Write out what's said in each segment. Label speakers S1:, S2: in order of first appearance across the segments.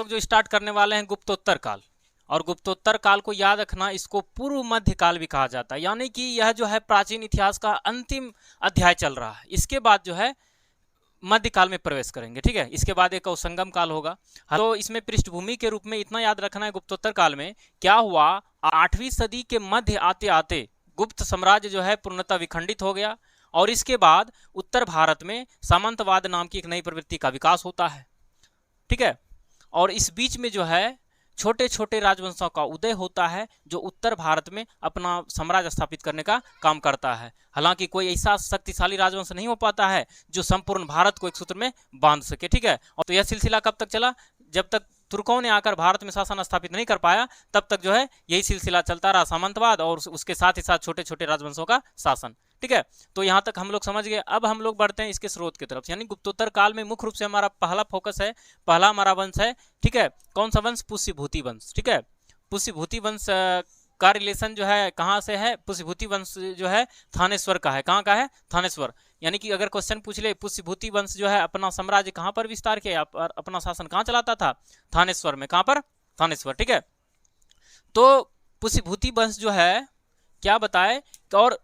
S1: लोग जो स्टार्ट करने वाले हैं गुप्तोत्तर काल, और गुप्तोत्तर काल को याद रखना, इसको पूर्व मध्य काल भी कहा जाता है, यानी कि यह जो है प्राचीन इतिहास का अंतिम अध्याय चल रहा है। इसके बाद जो है मध्यकाल में प्रवेश करेंगे, ठीक है। इसके बाद एक संगम काल होगा। तो इसमें पृष्ठभूमि के रूप में इतना याद रखना है, गुप्तोत्तर काल में क्या हुआ, 8वीं सदी के मध्य आते आते गुप्त साम्राज्य जो है पूर्णतः विखंडित हो गया, और इसके बाद उत्तर भारत में सामंतवाद नाम की एक नई प्रवृत्ति का विकास होता है, ठीक है। और इस बीच में जो है छोटे छोटे राजवंशों का उदय होता है जो उत्तर भारत में अपना साम्राज्य स्थापित करने का काम करता है। हालांकि कोई ऐसा शक्तिशाली राजवंश नहीं हो पाता है जो संपूर्ण भारत को एक सूत्र में बांध सके, ठीक है। और तो यह सिलसिला कब तक चला, जब तक तुर्कों ने आकर भारत में शासन स्थापित नहीं कर पाया, तब तक जो है यही सिलसिला चलता रहा, सामंतवाद और उसके साथ ही साथ छोटे छोटे राजवंशों का शासन, ठीक है। तो यहाँ तक हम लोग समझ गए। अब हम लोग बढ़ते हैं इसके स्रोत की तरफ, यानी गुप्तोत्तर काल में मुख्य रूप से हमारा पहला फोकस है, पहला हमारा वंश है, ठीक है। कौन सा वंश, पुष्यभूति वंश, ठीक है। पुष्यभूति वंश का रिलेशन जो है कहाँ से है, पुष्यभूति वंश जो है थानेश्वर का है। कहाँ का है, थानेश्वर। यानी कि अगर क्वेश्चन पूछ ले पुष्यभूति वंश जो है अपना साम्राज्य कहाँ पर विस्तार किया, अपना शासन कहाँ चलाता था, थानेश्वर में। कहाँ पर, थानेश्वर, ठीक है। तो पुष्यभूति वंश जो है क्या बताए, और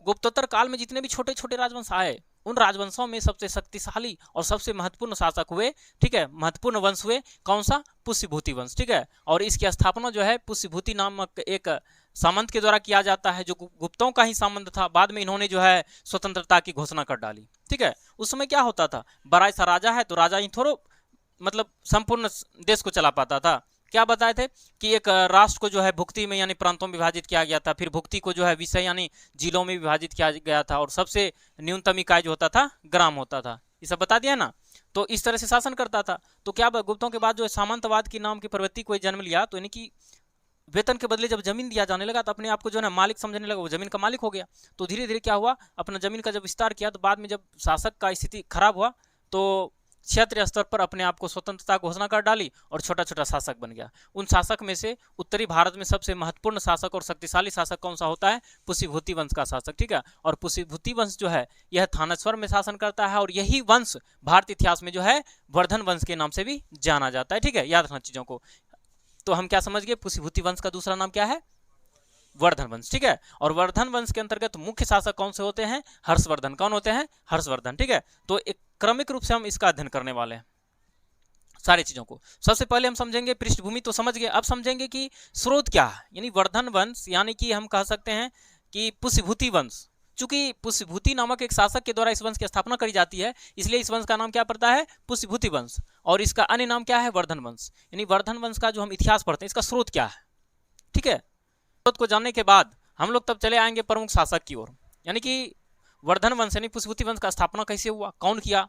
S1: गुप्तोत्तर काल में जितने भी छोटे छोटे राजवंश आए, उन राजवंशों में सबसे शक्तिशाली और सबसे महत्वपूर्ण शासक हुए, ठीक है, महत्वपूर्ण वंश हुए कौन सा, पुष्यभूति वंश, ठीक है। और इसकी स्थापना जो है पुष्यभूति नामक एक सामंत के द्वारा किया जाता है, जो गुप्तों का ही सामंत था। बाद में इन्होंने जो है स्वतंत्रता की घोषणा कर डाली, ठीक है। उस समय क्या होता था, बड़ा सा राजा है तो राजा ही थोड़ा मतलब संपूर्ण देश को चला पाता था। क्या बताए थे कि एक राष्ट्र को जो है भुक्ति में यानी प्रांतों में विभाजित किया गया था, फिर भुक्ति को जो है विषय यानी जिलों में विभाजित किया गया था, और सबसे न्यूनतम इकाई जो होता था ग्राम होता था। ये सब बता दिया ना। तो इस तरह से शासन करता था। तो क्या गुप्तों के बाद जो है सामंतवाद की नाम की प्रवृत्ति को जन्म लिया, तो यानी कि वेतन के बदले जब जमीन दिया जाने लगा तो अपने आप को जो है ना मालिक समझने लगा, वो जमीन का मालिक हो गया। तो धीरे धीरे क्या हुआ, अपना जमीन का जब विस्तार किया, तो बाद में जब शासक का स्थिति खराब हुआ तो क्षेत्रीय स्तर पर अपने आप को स्वतंत्रता घोषणा कर डाली और छोटा छोटा शासक बन गया। उन शासक में से उत्तरी भारत में सबसे महत्वपूर्ण शासक और शक्तिशाली शासक कौन सा होता है, पुष्यभूति वंश का शासक, ठीक है। और पुष्यभूति वंश जो है यह थानेश्वर में शासन करता है, और यही वंश भारतीय इतिहास में जो है वर्धन वंश के नाम से भी जाना जाता है, ठीक है। याद रखना चीजों को। तो हम क्या समझ गए, पुष्यभूति वंश का दूसरा नाम क्या है, वर्धन वंश, ठीक है। और वर्धन वंश के अंतर्गत मुख्य शासक कौन से होते हैं, हर्षवर्धन। कौन होते हैं, हर्षवर्धन, ठीक है। तो एक क्रमिक रूप से हम इसका अध्ययन करने वाले हैं सारी चीजों को। सबसे पहले हम समझेंगे पृष्ठभूमि तो समझ गए, अब समझेंगे कि स्रोत क्या है, यानी वर्धन वंश, यानी कि हम कह सकते हैं कि पुष्यभूति वंश। चूंकि पुष्यभूति नामक एक शासक के द्वारा इस वंश की स्थापना करी जाती है, इसलिए इस वंश का नाम क्या पड़ता है, पुष्यभूति वंश। और इसका अन्य नाम क्या है, वर्धन वंश। यानी वर्धन वंश का जो हम इतिहास पढ़ते हैं, इसका स्रोत क्या है, ठीक है। स्रोत को जानने के बाद हम लोग तब चले आएंगे प्रमुख शासक की ओर, यानी कि वर्धन वंश यानी पुष्यभूति वंश का स्थापना कैसे हुआ, कौन किया,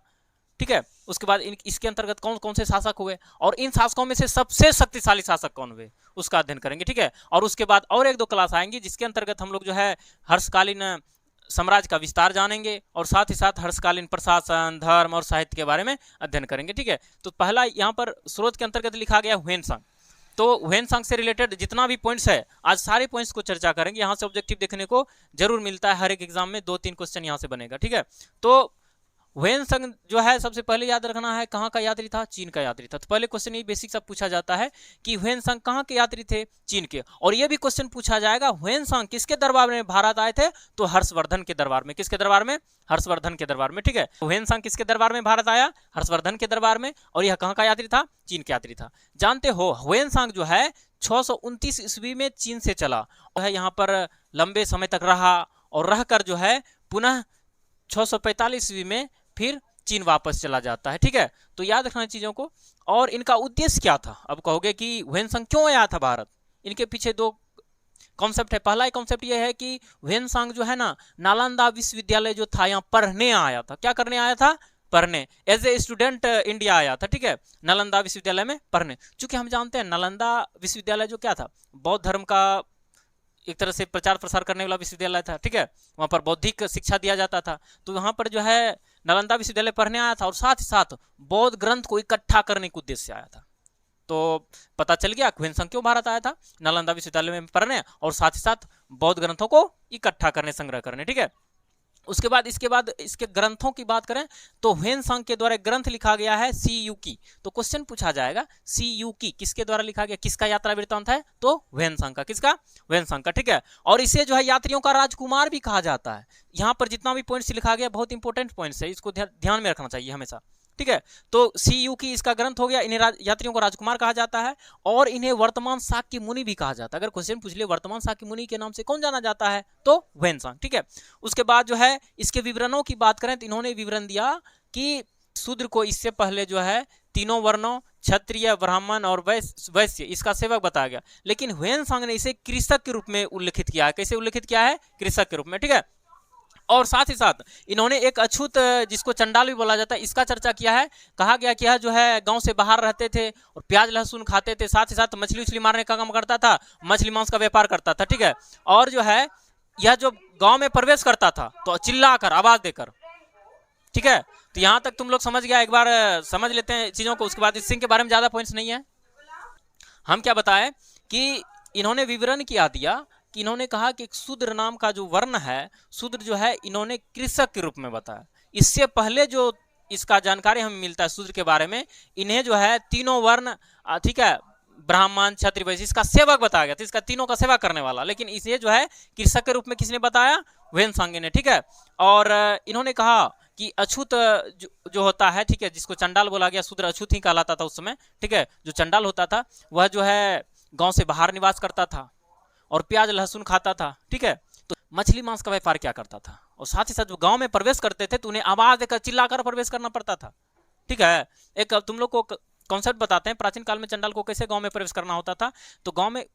S1: ठीक है। उसके बाद इसके अंतर्गत कौन कौन से शासक हुए, और इन शासकों में से सबसे शक्तिशाली शासक कौन हुए, उसका अध्ययन करेंगे, ठीक है। और उसके बाद और एक दो क्लास आएंगी जिसके अंतर्गत हम लोग जो है हर्षकालीन साम्राज्य का विस्तार जानेंगे, और साथ ही साथ हर्षकालीन प्रशासन, धर्म और साहित्य के बारे में अध्ययन करेंगे, ठीक है। तो पहला यहाँ पर स्रोत के अंतर्गत लिखा गया ह्वेनसांग। तो ह्वेनसांग से रिलेटेड जितना भी पॉइंट्स है, आज सारे पॉइंट्स को चर्चा करेंगे। यहाँ से ऑब्जेक्टिव देखने को जरूर मिलता है, हर एक एग्जाम में 2-3 क्वेश्चन यहाँ से बनेगा, ठीक है। तो ह्वेनसांग जो है सबसे पहले याद रखना है कहाँ का यात्री था, चीन का यात्री था। तो पहले क्वेश्चन ये बेसिक सब पूछा जाता है कि ह्वेनसांग कहाँ के यात्री थे, चीन के। और ये भी क्वेश्चन पूछा जाएगा ह्वेनसांग किसके दरबार में भारत आए थे, तो हर्षवर्धन के दरबार में। किसके दरबार में, हर्षवर्धन के दरबार में, ठीक है। ह्वेनसांग किसके दरबार में भारत आया, हर्षवर्धन के दरबार में। और यह कहाँ का यात्री था, चीन का यात्री था। जानते हो ह्वेनसांग जो है 629 ईस्वी में चीन से चला है, यहाँ पर लंबे समय तक रहा, और रहकर जो है पुनः 645 ईस्वी में फिर चीन वापस चला जाता है, ठीक है। तो याद रखना चीजों को। और इनका उद्देश्य क्या था, अब कहोगे कि ह्वेनसांग क्यों आया था भारत, इनके पीछे दो कॉन्सेप्ट है। पहला कॉन्सेप्ट यह है कि ह्वेनसांग जो है ना नालंदा विश्वविद्यालय जो था यहाँ पढ़ने आया था। क्या करने आया था, पढ़ने, एज ए स्टूडेंट इंडिया आया था, ठीक है, नालंदा विश्वविद्यालय में पढ़ने। चूंकि हम जानते हैं नालंदा विश्वविद्यालय जो क्या था, बौद्ध धर्म का एक तरह से प्रचार प्रसार करने वाला विश्वविद्यालय था, ठीक है। वहाँ पर बौद्धिक शिक्षा दिया जाता था। तो वहाँ पर जो है नालंदा विश्वविद्यालय पढ़ने आया था, और साथ ही साथ बौद्ध ग्रंथ को इकट्ठा करने के उद्देश्य से आया था। तो पता चल गया ह्वेनसांग क्यों भारत आया था, नालंदा विश्वविद्यालय में पढ़ने और साथ ही साथ बौद्ध ग्रंथों को इकट्ठा करने, संग्रह करने, ठीक है। उसके बाद इसके ग्रंथों की बात करें तो ह्वेनसांग के द्वारा एक ग्रंथ लिखा गया है सी युकी। तो क्वेश्चन पूछा जाएगा सी युकी किसके द्वारा लिखा गया, किसका यात्रा वृत्तांत है, तो ह्वेनसांग का। किसका? ह्वेनसांग का, ठीक है। और इसे जो है यात्रियों का राजकुमार भी कहा जाता है। यहाँ पर जितना भी पॉइंट्स लिखा गया बहुत इंपॉर्टेंट पॉइंट्स है, इसको ध्यान में रखना चाहिए हमेशा, ठीक है। तो सी यू की इसका ग्रंथ हो गया। इन्हें यात्रियों को राजकुमार कहा जाता है और इन्हें वर्तमान शाक्य मुनि भी कहा जाता है। अगर क्वेश्चन पूछ ले वर्तमान शाक्य मुनि के नाम से कौन जाना जाता है, तो ह्वेनसांग, ठीक है। उसके बाद जो है इसके विवरणों की बात करें तो इन्होंने विवरण दिया कि शूद्र को इससे पहले जो है तीनों वर्णों क्षत्रिय, ब्राह्मण और वैश्य इसका सेवक बताया गया, लेकिन ह्वेनसांग ने इसे कृषक के रूप में उल्लेखित किया है। कैसे उल्लेखित किया है? कृषक के रूप में, ठीक है। और साथ ही साथ इन्होंने एक अछूत जिसको चंडाल भी बोला जाता है इसका चर्चा किया है। कहा गया कि यह जो है गांव से बाहर रहते थे और प्याज लहसुन खाते थे, साथ ही साथ मछली उछली मारने का काम करता था, मछली मांस का व्यापार करता था, ठीक है। और जो है यह जो गांव में प्रवेश करता था तो चिल्लाकर आवाज देकर, ठीक है। तो यहां तक तुम लोग समझ गया। एक बार समझ लेते हैं चीजों को, उसके बाद इस सिंह के बारे में ज्यादा पॉइंट्स नहीं है। हम क्या बताएं कि इन्होंने विवरण किया दिया कि इन्होंने कहा कि शूद्र नाम का जो वर्ण है, शूद्र जो है इन्होंने कृषक के रूप में बताया। इससे पहले जो इसका जानकारी हमें मिलता है शूद्र के बारे में, इन्हें जो है तीनों वर्ण, ठीक है, ब्राह्मण क्षत्रिय वैश्य इसका सेवक बताया गया था, इसका तीनों का सेवा करने वाला। लेकिन इसे जो है कृषक के रूप में किसने बताया? ह्वेनसांग ने, ठीक है। और इन्होंने कहा कि अछूत जो होता है, ठीक है, जिसको चंडाल बोला गया, शूद्र अछूत ही कहलाता था उस समय, ठीक है। जो चंडाल होता था वह जो है गांव से बाहर निवास करता था और प्याज लहसुन खाता था, ठीक है। तो मछली मांस का व्यापार क्या करता था, और साथ ही साथ जो गांव में प्रवेश करते थे तो उन्हें आवाज देकर चिल्लाकर प्रवेश करना पड़ता था, ठीक है। एक तुम लोग को कॉन्सेप्ट बताते हैं, प्राचीन काल में चंडाल को कैसे गांव में प्रवेश करना होता था। तो गांव में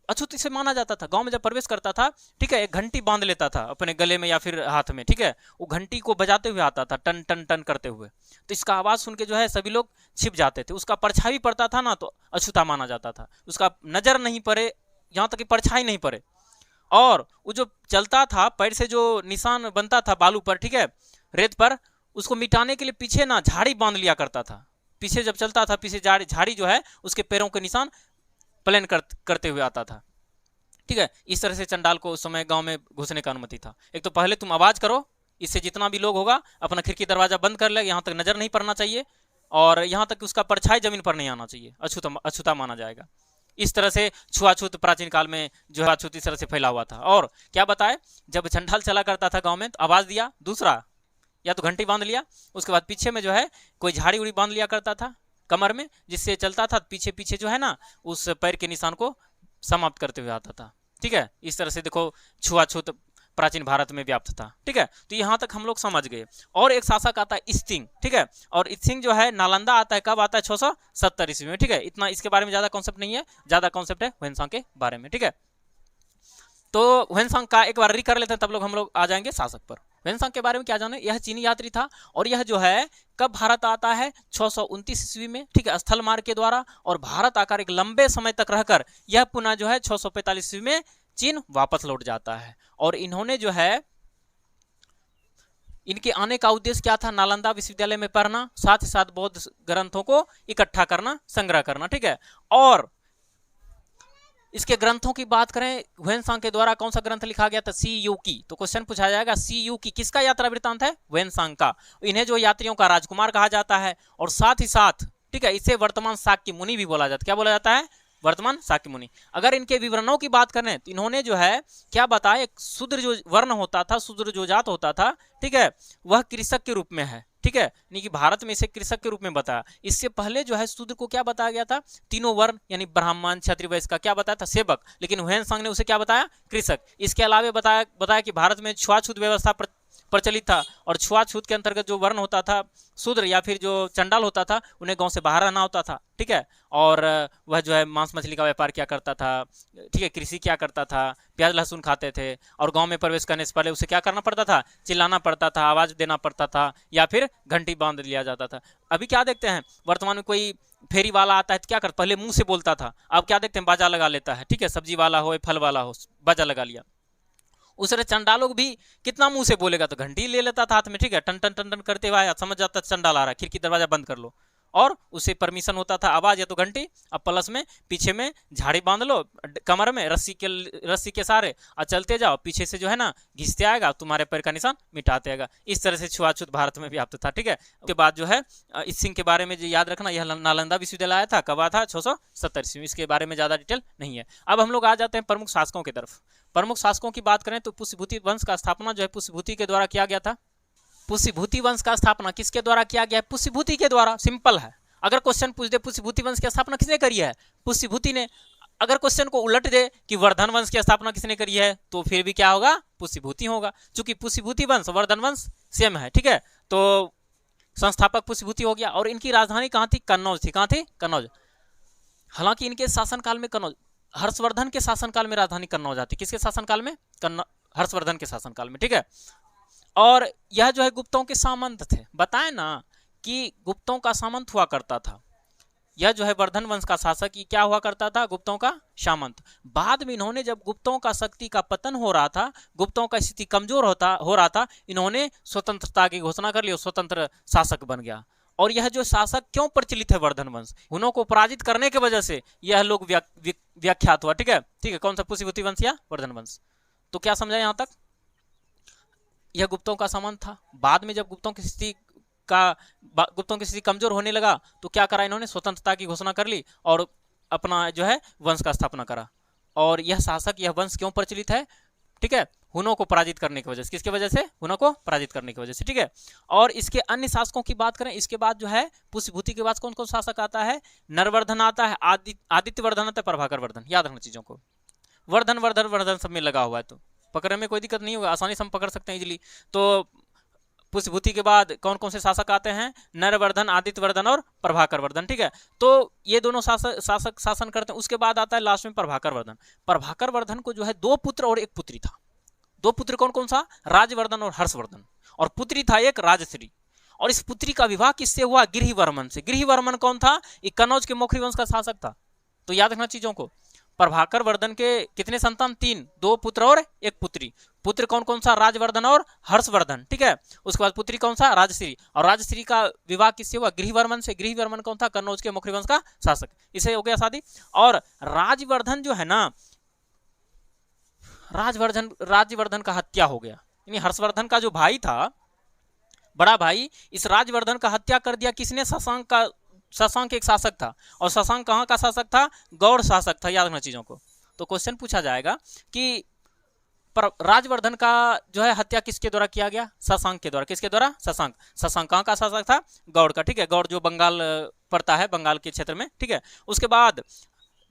S1: अछूत से माना जाता था, गांव में जब प्रवेश करता था, ठीक है, एक घंटी बांध लेता था अपने गले में या फिर हाथ में, ठीक है। वो घंटी को बजाते हुए आता था, टन टन टन करते हुए। तो इसका आवाज सुन के जो है सभी लोग छिप जाते थे। उसका परछाई पड़ता था ना तो अछूता माना जाता था, उसका नजर नहीं पड़े, यहाँ तक कि परछाई नहीं पड़े। और वो जो चलता था पैर से जो निशान बनता था बालू पर, ठीक है, रेत पर, उसको मिटाने के लिए पीछे ना झाड़ी बांध लिया करता था। पीछे जब चलता था पीछे झाड़ी जो है उसके पैरों के निशान प्लेन करते हुए आता था, ठीक है। इस तरह से चंडाल को उस समय गांव में घुसने का अनुमति था। एक तो पहले तुम आवाज करो, इससे जितना भी लोग होगा अपना खिड़की दरवाजा बंद कर ले, यहाँ तक नजर नहीं पड़ना चाहिए और यहाँ तक उसका परछाई जमीन पर नहीं आना चाहिए, अछूता माना जाएगा। इस तरह से छुआछूत प्राचीन काल में जो है अछूत इस तरह से फैला हुआ था। और क्या बताए, जब चंडाल चला करता था गांव में तो आवाज दिया, दूसरा या तो घंटी बांध लिया, उसके बाद पीछे में जो है कोई झाड़ी उड़ी बांध लिया करता था कमर में, जिससे चलता था पीछे पीछे जो है ना उस पैर के निशान को समाप्त करते हुए आता था, ठीक है। इस तरह से देखो छुआछूत प्राचीन भारत में व्याप्त था, ठीक है। तो यहाँ तक हम लोग समझ गए। और एक शासक आता है इत्सिंग, ठीक है। और इत्सिंग जो है नालंदा आता है, कब आता है? 670 ईस्वी में, ठीक है। इतना इसके बारे में ज्यादा कॉन्सेप्ट नहीं है, ज्यादा कॉन्सेप्ट है ह्वेनसांग के बारे में, ठीक है। तो ह्वेनसांग का एक बार री कर लेते हैं, तब लोग हम लोग आ जाएंगे शासक पर। ह्वेनसांग के बारे में क्या जाने, यह चीनी यात्री था और यह जो है कब भारत आता है? 629 ईस्वी में, ठीक है, स्थल मार्ग के द्वारा। और भारत आकर एक लंबे समय तक रहकर यह पुनः जो है 645 ईस्वी में चीन वापस लौट जाता है। और इन्होंने जो है इनके आने का उद्देश्य क्या था? नालंदा विश्वविद्यालय में पढ़ना, साथ ही साथ बौद्ध ग्रंथों को इकट्ठा करना, संग्रह करना, ठीक है। और इसके ग्रंथों की बात करें, ह्वेनसांग के द्वारा कौन सा ग्रंथ लिखा गया था? सी यू की। तो क्वेश्चन पूछा जाएगा सी यू की किसका यात्रा वृत्तांत है? ह्वेनसांग का। इन्हें जो यात्रियों का राजकुमार कहा जाता है और साथ ही साथ, ठीक है, इसे वर्तमान शाक्य मुनि भी बोला जाता है। क्या बोला जाता है? वर्तमान शाक्य मुनि। अगर इनके विवरणों की बात करें तो इन्होंने जो है क्या बताया, एक शूद्र जो वर्ण होता था, शूद्र जो जात होता था, ठीक है, वह कृषक के रूप में है, ठीक है, यानी कि भारत में इसे कृषक के रूप में बताया। इससे पहले जो है शूद्र को क्या बताया गया था? तीनों वर्ण यानी ब्राह्मण क्षत्रिय वैश्य का क्या बताया था? सेवक। लेकिन ह्वेनसांग ने उसे क्या बताया? कृषक। इसके अलावा बताया कि भारत में छुआछूत व्यवस्था प्रचलित था और छुआछूत के अंतर्गत जो वर्ण होता था, शूद्र या फिर जो चंडाल होता था, उन्हें गांव से बाहर रहना होता था, ठीक है। और वह जो है मांस मछली का व्यापार क्या करता था, ठीक है, कृषि क्या करता था, प्याज लहसुन खाते थे और गांव में प्रवेश करने से पहले उसे क्या करना पड़ता था? चिल्लाना पड़ता था, आवाज देना पड़ता था या फिर घंटी बांध लिया जाता था। अभी क्या देखते हैं, वर्तमान में कोई फेरी वाला आता है तो क्या करता? पहले मुंह से बोलता था, अब क्या देखते हैं? बाजा लगा लेता है, ठीक है, सब्जी वाला हो फल वाला हो, बाजा लगा लिया। उस तरह चंडालों भी कितना मुंह से बोलेगा, तो घंटी ले लेता था हाथ में, ठीक है, टन टन टन टन करते हुए आया, समझ जाता चंडाल आ रहा है, खिड़की दरवाजा बंद कर लो। और उसे परमिशन होता था आवाज या तो घंटी, अब प्लस में पीछे में झाड़ी बांध लो कमर में रस्सी के सहारे और चलते जाओ, पीछे से जो है ना घिसते आएगा, तुम्हारे पैर का निशान मिटाते आएगा। इस तरह से छुआछूत भारत में व्याप्त था। ठीक है, उसके बाद जो है इस सिंह के बारे में जो याद रखना, यह नालंदा विश्वविद्यालय आया था, कब आया था 670 ईस्वी। इसके बारे में ज्यादा डिटेल नहीं है। अब हम लोग आ जाते हैं प्रमुख शासकों की तरफ। प्रमुख शासकों की बात करें तो पुष्यभूति वंश का स्थापना जो है पुष्यभूति के द्वारा किया गया था। पुष्यभूति वंश का स्थापना किसके द्वारा किया गया है? पुष्यभूति के द्वारा। सिंपल है। अगर क्वेश्चन पूछ दे पुष्यभूति वंश की स्थापना किसने करी है? पुष्यभूति ने। अगर क्वेश्चन को उलट दे कि वर्धन वंश की स्थापना किसने करी है, तो फिर भी क्या होगा? पुष्यभूति होगा, क्योंकि पुष्यभूति वंश वर्धन वंश सेम है। ठीक है, तो संस्थापक पुष्यभूति हो गया। और इनकी राजधानी कहाँ थी? कन्नौज थी। कहाँ थी? कन्नौज। हालांकि इनके शासनकाल में कन्नौज, हर्षवर्धन के शासनकाल में राजधानी कन्नौज आती। किसके शासनकाल में? हर्षवर्धन के शासनकाल में। ठीक है, और यह जो है गुप्तों के सामंत थे। बताए ना कि गुप्तों का सामंत हुआ करता था। यह जो है वर्धन वंश का शासक, ये क्या हुआ करता था? गुप्तों का सामंत। बाद में इन्होंने जब गुप्तों का शक्ति का पतन हो रहा था, गुप्तों का स्थिति कमजोर हो रहा था, इन्होंने स्वतंत्रता की घोषणा कर ली और स्वतंत्र शासक बन गया। और यह जो शासक क्यों प्रचलित है? वर्धन वंश, हुनों को पराजित करने की वजह से यह लोग व्याख्यात हुआ। ठीक है, ठीक है, कौन सा? पुष्यभूति वंश या वर्धन वंश। तो क्या समझा यहां तक? यह गुप्तों का सामंत था। बाद में जब गुप्तों की स्थिति कमजोर होने लगा तो क्या करा इन्होंने? स्वतंत्रता की घोषणा कर ली और अपना जो है वंश का स्थापना करा। और यह शासक, यह वंश क्यों प्रचलित है? ठीक है, हुनों को पराजित करने की वजह से। किसके वजह से? हुनों को पराजित करने की वजह से। ठीक है, और इसके अन्य शासकों की बात करें, इसके बाद जो है पुष्यभूति के बाद कौन कौन शासक आता है? नरवर्धन आता है, आदित्य वर्धन आता है, प्रभाकर वर्धन। याद रखना चीजों को, वर्धन वर्धन वर्धन सब में लगा हुआ है, तो पकड़ने में कोई दिक्कत नहीं होगा, आसानी से हम पकड़ सकते हैं इजीली। तो पुष्यभूति के बाद कौन कौन से शासक आते हैं? नरवर्धन, आदित्य वर्धन और प्रभाकर वर्धन। ठीक है, तो ये दोनों शासक शासन करते हैं। उसके बाद आता है लास्ट में प्रभाकर वर्धन। प्रभाकर वर्धन को जो है 2 पुत्र और 1 पुत्री था। 2 पुत्र कौन कौन सा? राजवर्धन और हर्षवर्धन। और पुत्री था एक राजश्री। और इस पुत्री का विवाह किससे हुआ? गृहवर्मन से। गृहवर्मन कौन था? ये कन्नौज के मौखरी वंश का शासक था। तो याद रखना चीजों को। प्रभाकर वर्धन के कितने संतान? 3, 2 पुत्र और 1 पुत्री। पुत्र कौन कौन सा? राजवर्धन और हर्षवर्धन। ठीक है, उसके बाद पुत्री कौन सा? राजश्री। और राजश्री का विवाह किससे हुआ? गृहवर्मन से। गृहवर्मन कौन था? कन्नौज के मौखरी वंश का शासक। इसे हो गया शादी। और राजवर्धन जो है ना, राजवर्धन का हत्या हो गया। यानी हर्षवर्धन का जो भाई था, बड़ा भाई, इस राजवर्धन का हत्या कर दिया। किसने? शशांक एक शासक था। और शशांक कहाँ का शासक था? गौड़ शासक था। याद रखना चीजों को। तो क्वेश्चन पूछा जाएगा कि राजवर्धन का जो है हत्या किसके द्वारा किया गया? शशांक के द्वारा। किसके द्वारा? शशांक। शशांक कहाँ का शासक था? गौड़ का। ठीक है, गौड़ जो बंगाल पड़ता है, बंगाल के क्षेत्र में। ठीक है, उसके बाद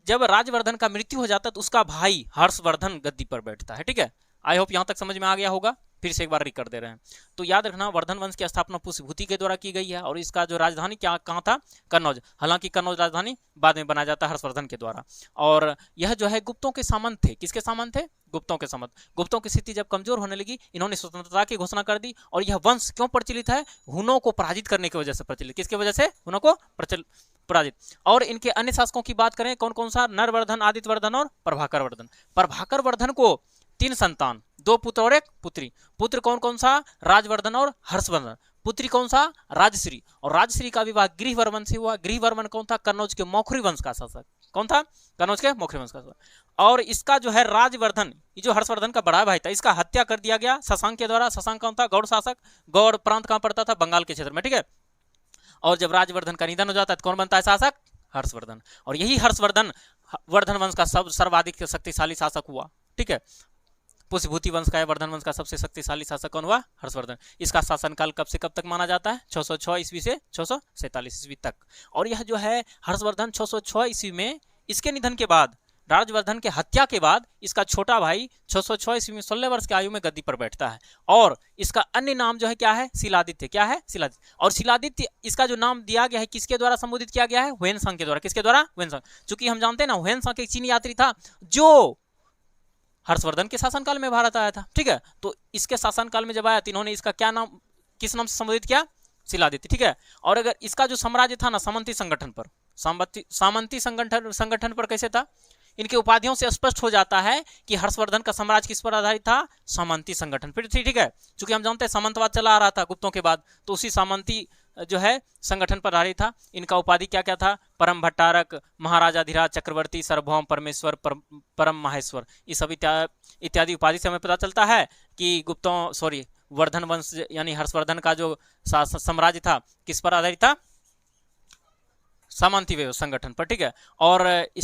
S1: जब राजवर्धन का मृत्यु हो जाता है तो उसका भाई हर्षवर्धन गद्दी पर बैठता है। ठीक है, आई होप यहां तक समझ में आ गया होगा। फिर से एक बार रिक कर दे रहे हैं। तो याद रखना, वर्धन वंश की स्थापना पुष्यभूति के द्वारा की गई है। और इसका जो राजधानी क्या कहाँ था? कन्नौज। हालांकि कन्नौज राजधानी बाद में बनाया जाता है हर्षवर्धन के द्वारा। और यह जो है गुप्तों के सामंत थे। किसके सामंत थे? गुप्तों के सामंत। गुप्तों की स्थिति जब कमजोर होने लगी, इन्होंने स्वतंत्रता की घोषणा कर दी। और यह वंश क्यों प्रचलित है? हुनों को पराजित करने की वजह से प्रचलित। किसकी वजह से? हुनों को पराजित। और इनके अन्य शासकों की बात करें, कौन कौन सा? नरवर्धन, आदित्य वर्धन और प्रभाकर वर्धन। प्रभाकर वर्धन को 3 संतान, 2 पुत्र और 1 पुत्री। पुत्र कौन कौन सा? राजवर्धन और हर्षवर्धन। पुत्री कौन सा? राजश्री। और राजश्री का विवाह गृहवर्मन से हुआ। गृहवर्मन कौन था? कन्नौज के मौखरी वंश का शासक। कौन था? कन्नौज के मौखरी वंश का शासक। और इसका जो है राजवर्धन, ये जो हर्षवर्धन का बड़ा भाई था, इसका हत्या कर दिया गया शशांक के द्वारा। शशांक कौन था? गौड़ शासक। गौड़ प्रांत कहाँ पड़ता था? बंगाल के क्षेत्र में। ठीक है, और जब राजवर्धन का निधन हो जाता है तो कौन बनता है शासक? हर्षवर्धन। और यही हर्षवर्धन वर्धन वंश का सर्वाधिक शक्तिशाली शासक हुआ। ठीक है, पुष्यभूति वंश का है वर्धन वंश का सबसे शक्तिशाली शासक कौन हुआ? हर्षवर्धन। इसका शासनकाल कब से कब तक माना जाता है? 606 ईस्वी से 647 ईस्वी तक। और यह जो है हर्षवर्धन 606 ईस्वी में, इसके निधन के बाद, राजवर्धन के हत्या के बाद, इसका छोटा भाई 606 ईस्वी में 16 वर्ष की आयु में गद्दी पर बैठता है। और इसका अन्य नाम जो है क्या है? शिलादित्य। क्या है? शिलादित्य। और शिलादित्य, इसका जो नाम दिया गया है, किसके द्वारा संबोधित किया गया है? ह्वेनसांग के द्वारा। किसके द्वारा? ह्वेनसांग। चूंकि हम जानते हैं ना, ह्वेनसांग एक चीनी यात्री था जो हर्षवर्धन के शासनकाल में भारत आया था। ठीक है, तो इसके शासनकाल में जब आया तो इन्होंने इसका क्या नाम, किस नाम से संबोधित किया? शिलादित्य। ठीक है, और अगर इसका जो साम्राज्य था ना, सामंती संगठन पर, सामंती संगठन पर कैसे था? इनके उपाधियों से स्पष्ट हो जाता है कि हर्षवर्धन का साम्राज्य किस पर आधारित था? सामंती संगठन पर। ठीक है, चूंकि हम जानते हैं सामंतवाद चला आ रहा था गुप्तों के बाद, तो उसी सामंती जो है संगठन पर आधारित था। इनका उपाधि क्या क्या था? परम भट्टारक, महाराजाधिराज, चक्रवर्ती, सार्वभौम, परमेश्वर, परम माहेश्वर। इस सब इत्यादि उपाधि से हमें पता चलता है कि वर्धन वंश यानी हर्षवर्धन का जो साम्राज्य था किस पर आधारित था? सामंती व्यवस्था संगठन पर, ठीक है। और इस